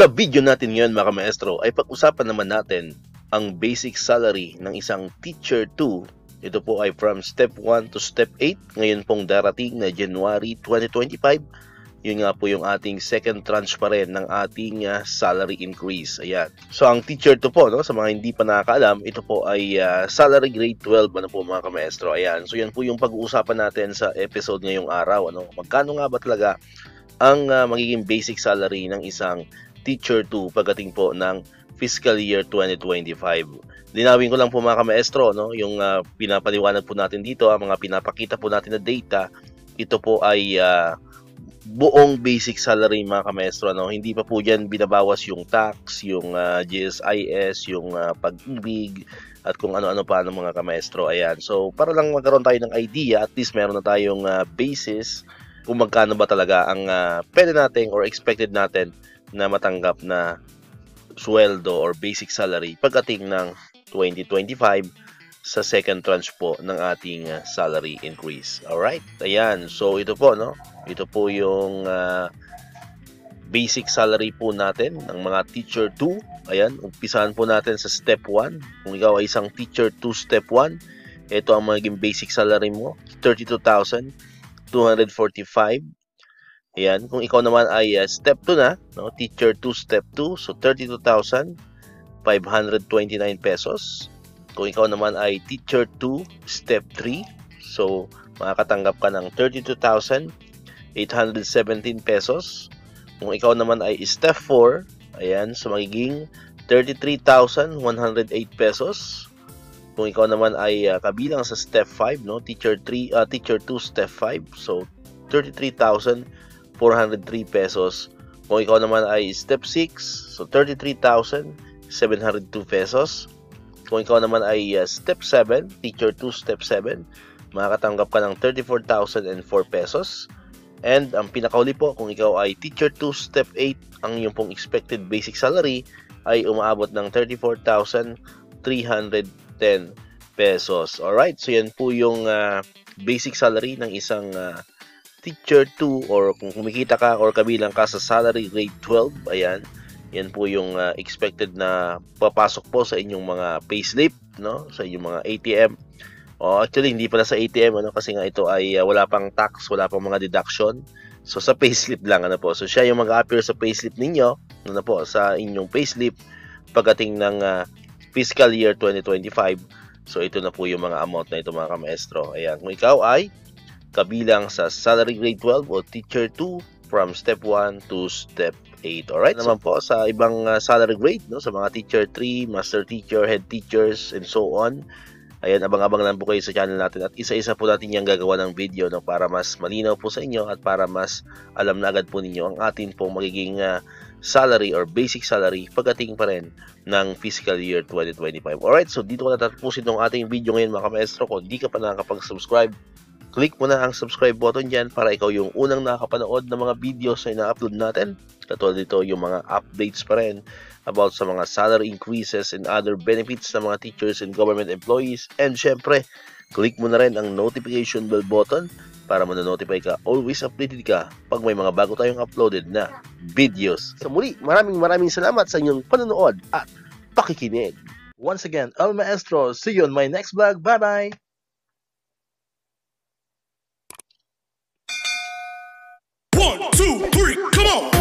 Sa video natin ngayon mga maestro ay pag-usapan naman natin ang basic salary ng isang Teacher 2. Ito po ay from Step 1 to Step 8. Ngayon pong darating na January 2025. Yun nga po yung ating second tranche pa rin ng ating salary increase. Ayan. So ang Teacher 2 po, no, sa mga hindi pa nakakaalam, ito po ay salary grade 12 ano po mga kamaestro. Ayan. So yan po yung pag-uusapan natin sa episode ngayong araw. Ano? Magkano nga ba talaga ang magiging basic salary ng isang Teacher 2 pagdating po ng fiscal year 2025. Linawin ko lang po mga kamaestro, no, yung pinapaliwanag po natin dito, ang mga pinapakita po natin na data, ito po ay buong basic salary mga kamaestro, no. Hindi pa po diyan binabawas yung tax, yung GSIS, yung pag-ibig at kung ano-ano pa ng mga kamaestro. Ayan. So para lang magkaroon tayo ng idea, at least meron na tayong basis kung magkano ba talaga ang pwede natin or expected natin na matanggap na sweldo or basic salary pagdating ng 2025 sa second tranche po ng ating salary increase. Alright? Ayan. So, ito po, no? Ito po yung basic salary po natin ng mga Teacher 2. Ayan. Umpisahan po natin sa Step 1. Kung ikaw ay isang Teacher 2 Step 1, ito ang magiging basic salary mo. 32,245. Ayan, kung ikaw naman ay step 2 na, no, Teacher 2 step 2, so 32,529 pesos. Kung ikaw naman ay Teacher 2 step 3, so makakatanggap ka ng 32,817 pesos. Kung ikaw naman ay step 4, ayan, so magiging 33,108 pesos. Kung ikaw naman ay kabilang sa step 5, no, Teacher 2 step 5, so 33,403 pesos. Kung ikaw naman ay step 6, so 33,702 pesos. Kung ikaw naman ay step 7, Teacher 2 step 7, makakatanggap ka ng 34,004 pesos. And ang pinakauli po, kung ikaw ay Teacher 2 step 8, ang iyong pong expected basic salary ay umaabot ng 34,310 pesos. Alright, so yan po yung basic salary ng isang Teacher 2 or kung kumikita ka or kabilang ka sa salary grade 12, ayan, yan po yung expected na papasok po sa inyong mga payslip, no, sa inyong mga ATM. Actually, hindi pala sa ATM, ano, kasi nga ito ay wala pang tax, wala pang mga deduction. So, sa payslip lang, ano po. So, siya yung mag-appear sa payslip ninyo, ano po, sa inyong payslip pagdating ng fiscal year 2025. So, ito na po yung mga amount na ito mga kamaestro. Ayan, kung ikaw ay kabilang sa salary grade 12 o Teacher 2 from step 1 to step 8. Alright, naman po sa ibang salary grade, no, sa mga Teacher 3, Master Teacher, Head Teachers, and so on. Ayan, abang-abang lang po kayo sa channel natin at isa-isa po natin yung gagawa ng video, no, para mas malinaw po sa inyo at para mas alam na agad po ninyo ang atin pong magiging salary or basic salary pagdating pa rin ng fiscal year 2025. Alright, so dito ko natatapusin ng ating video ngayon mga kamaestro. Kung di ka pa nakakapag-subscribe, click mo na ang subscribe button dyan para ikaw yung unang nakakapanood ng mga videos na ina-upload natin. Katulad dito yung mga updates pa rin about sa mga salary increases and other benefits ng mga teachers and government employees. And syempre, click mo na rin ang notification bell button para ma-notify ka, always updated ka pag may mga bago tayong uploaded na videos. Sa muli, maraming salamat sa inyong panonood at pakikinig. Once again, El Maestro, see you on my next vlog. Bye-bye! 1, 2, 3, come on!